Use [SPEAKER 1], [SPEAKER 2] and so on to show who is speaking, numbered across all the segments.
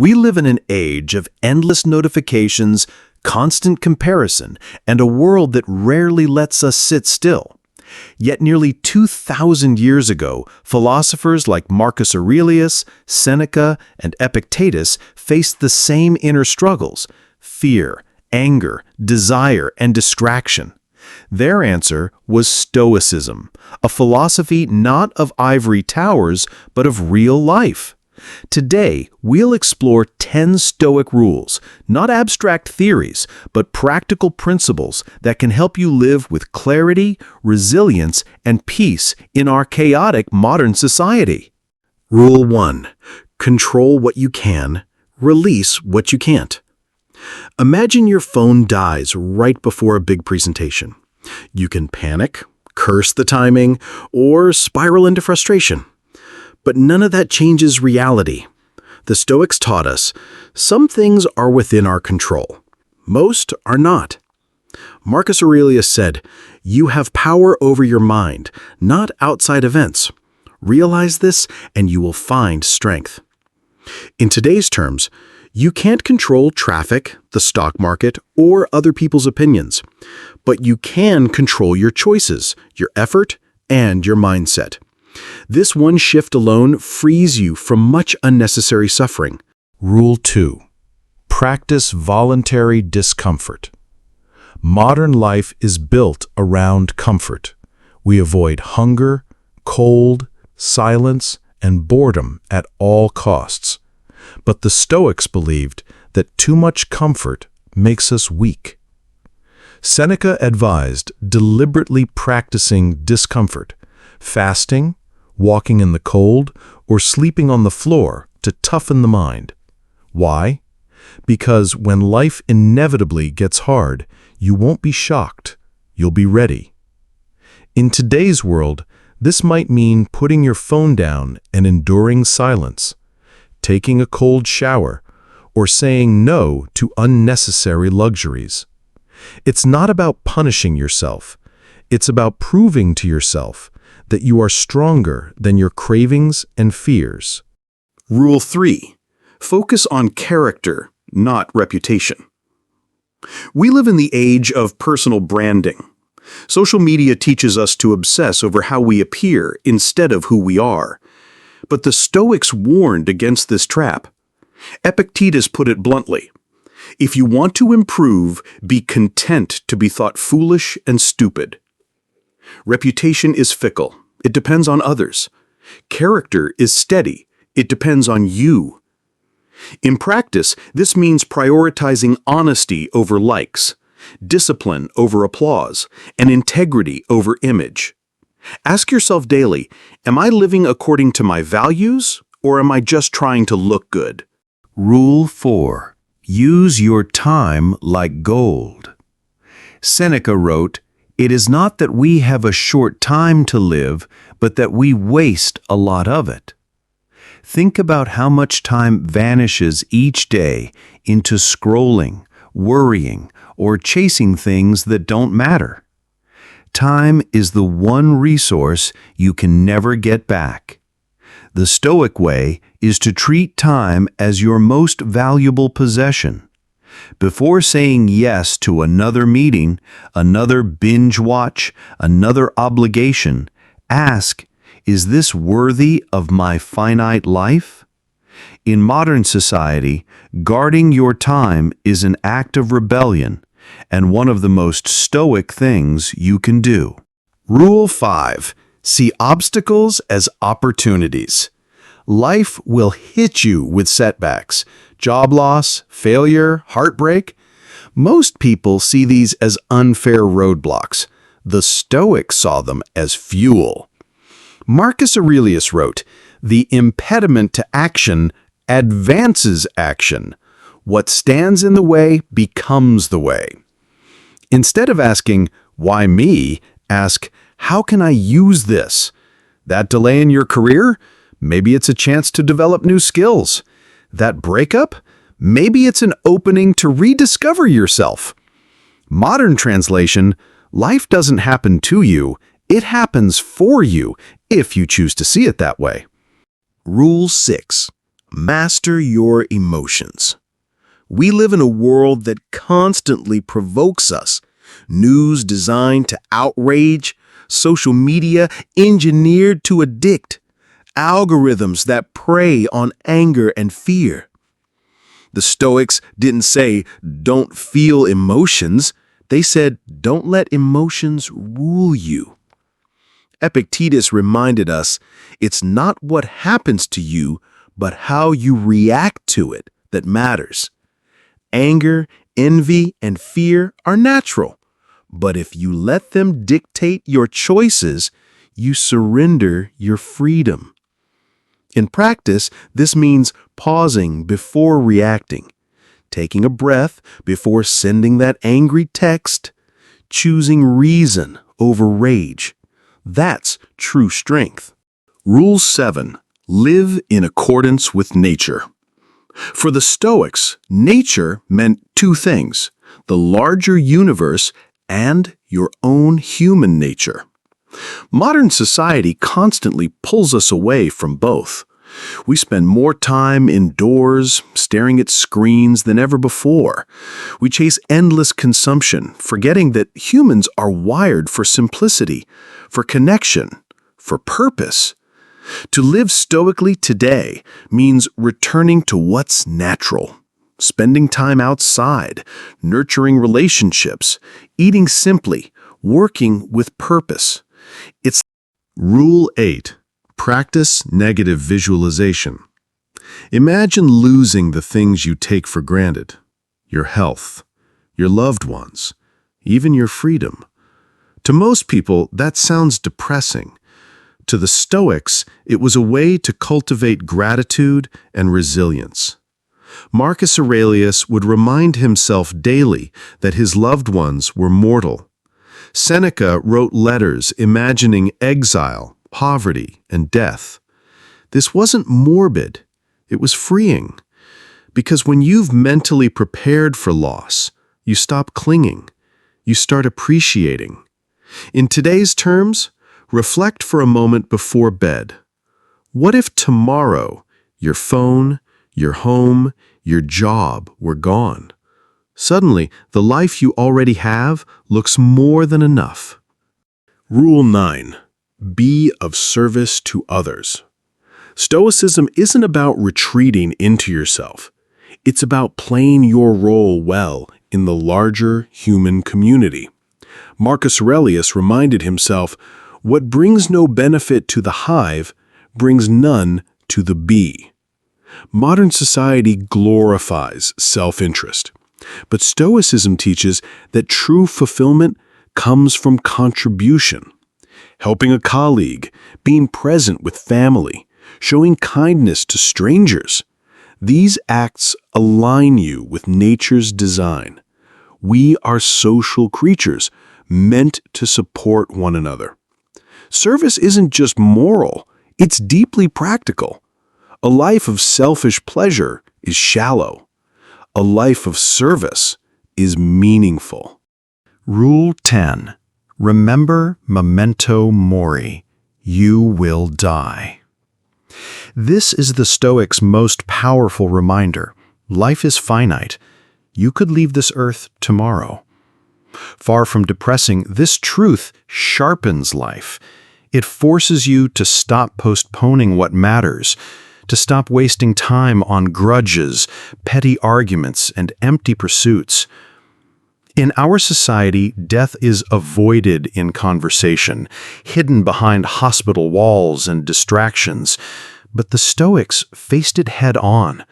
[SPEAKER 1] We live in an age of endless notifications, constant comparison, and a world that rarely lets us sit still. Yet nearly 2,000 years ago, philosophers like Marcus Aurelius, Seneca, and Epictetus faced the same inner struggles: fear, anger, desire, and distraction. Their answer was Stoicism, a philosophy not of ivory towers, but of real life. Today, we'll explore 10 Stoic rules, not abstract theories, but practical principles that can help you live with clarity, resilience, and peace in our chaotic modern society. Rule 1. Control what you can, release what you can't. Imagine your phone dies right before a big presentation. You can panic, curse the timing, or spiral into frustration. But none of that changes reality. The Stoics taught us some things are within our control. Most are not. Marcus Aurelius said, "You have power over your mind, not outside events. Realize this and you will find strength." In today's terms, you can't control traffic, the stock market, or other people's opinions. But you can control your choices, your effort, and your mindset. This one shift alone frees you from much unnecessary suffering.
[SPEAKER 2] Rule 2. Practice voluntary discomfort. Modern life is built around comfort. We avoid hunger, cold, silence, and boredom at all costs. But the Stoics believed that too much comfort makes us weak. Seneca advised deliberately practicing discomfort, fasting, walking in the cold, or sleeping on the floor to toughen the mind. Why? Because when life inevitably gets hard, you won't be shocked, you'll be ready. In today's world, this might mean putting your phone down and enduring silence, taking a cold shower, or saying no to unnecessary luxuries. It's not about punishing yourself. It's about proving to yourself that you are stronger than your cravings and fears.
[SPEAKER 1] Rule 3. Focus on character, not reputation. We live in the age of personal branding. Social media teaches us to obsess over how we appear instead of who we are. But the Stoics warned against this trap. Epictetus put it bluntly: "If you want to improve, be content to be thought foolish and stupid." Reputation is fickle. It depends on others. Character is steady. It depends on you. In practice, this means prioritizing honesty over likes, discipline over applause, and integrity over image. Ask yourself daily, am I living according to my values, or am I just trying to look good? Rule 4. Use your time like gold. Seneca wrote, "It is not that we have a short time to live, but that we waste a lot of it." Think about how much time vanishes each day into scrolling, worrying, or chasing things that don't matter. Time is the one resource you can never get back. The Stoic way is to treat time as your most valuable possession. Before saying yes to another meeting, another binge watch, another obligation, ask, is this worthy of my finite life? In modern society, guarding your time is an act of rebellion and one of the most Stoic things you can do. Rule 5. See obstacles as opportunities. Life will hit you with setbacks, job loss, failure, heartbreak. Most people see these as unfair roadblocks. The Stoics saw them as fuel. Marcus Aurelius wrote, "The impediment to action advances action. What stands in the way becomes the way." Instead of asking, "Why me?" ask, "How can I use this?" That delay in your career? Maybe it's a chance to develop new skills. That breakup? Maybe it's an opening to rediscover yourself. Modern translation, life doesn't happen to you, it happens for you, if you choose to see it that way. Rule 6. Master your emotions. We live in a world that constantly provokes us. News designed to outrage, social media engineered to addict, algorithms that prey on anger and fear. The Stoics didn't say, don't feel emotions. They said, don't let emotions rule you. Epictetus reminded us, it's not what happens to you, but how you react to it that matters. Anger, envy, and fear are natural, but if you let them dictate your choices, you surrender your freedom. In practice, this means pausing before reacting, taking a breath before sending that angry text, choosing reason over rage. That's true strength. Rule 7. Live in accordance with nature. For the Stoics, nature meant two things: the larger universe and your own human nature. Modern society constantly pulls us away from both. We spend more time indoors, staring at screens than ever before. We chase endless consumption, forgetting that humans are wired for simplicity, for connection, for purpose. To live stoically today means returning to what's natural, spending time outside, nurturing relationships, eating simply, working with purpose. It's Rule 8. Practice negative visualization. Imagine losing the things you take for granted: your health, your loved ones, even your freedom. To most people, that sounds depressing. To the Stoics, it was a way to cultivate gratitude and resilience. Marcus Aurelius would remind himself daily that his loved ones were mortal. Seneca wrote letters imagining exile, poverty, and death. This wasn't morbid, it was freeing. Because when you've mentally prepared for loss, you stop clinging, you start appreciating. In today's terms, reflect for a moment before bed. What if tomorrow your phone, your home, your job were gone? Suddenly, the life you already have looks more than enough. Rule 9. Be of service to others. Stoicism isn't about retreating into yourself. It's about playing your role well in the larger human community. Marcus Aurelius reminded himself, what brings no benefit to the hive brings none to the bee. Modern society glorifies self-interest, but Stoicism teaches that true fulfillment comes from contribution. Helping a colleague, being present with family, showing kindness to strangers. These acts align you with nature's design. We are social creatures, meant to support one another. Service isn't just moral, it's deeply practical. A life of selfish pleasure is shallow. A life of service is meaningful. Rule 10. Remember memento mori. You will die. This is the Stoics' most powerful reminder. Life is finite. You could leave this earth tomorrow. Far from depressing, this truth sharpens life. It forces you to stop postponing what matters, to stop wasting time on grudges, petty arguments, and empty pursuits. In our society, death is avoided in conversation, hidden behind hospital walls and distractions. But the Stoics faced it head on.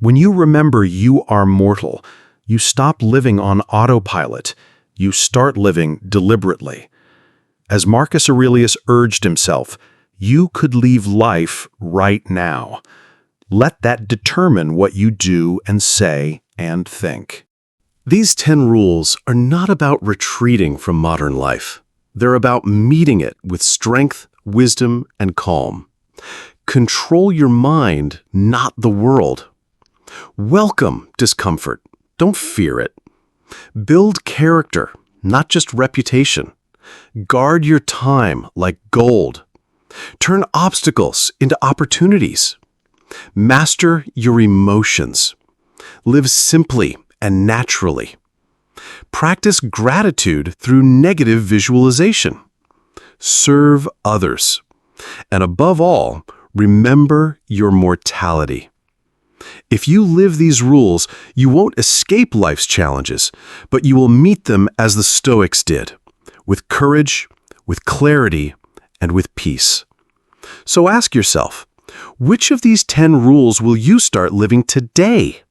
[SPEAKER 1] When you remember you are mortal, you stop living on autopilot. You start living deliberately. As Marcus Aurelius urged himself, you could leave life right now. Let that determine what you do and say and think. These 10 rules are not about retreating from modern life. They're about meeting it with strength, wisdom, and calm. Control your mind, not the world. Welcome discomfort. Don't fear it. Build character, not just reputation. Guard your time like gold. Turn obstacles into opportunities.
[SPEAKER 3] Master your emotions. Live simply and naturally. Practice gratitude through negative visualization. Serve others. And above all, remember your mortality. If you live these rules, you won't escape life's challenges, but you will meet them as the Stoics did, with courage, with clarity, and with peace. So ask yourself, which of these 10 rules will you start living today?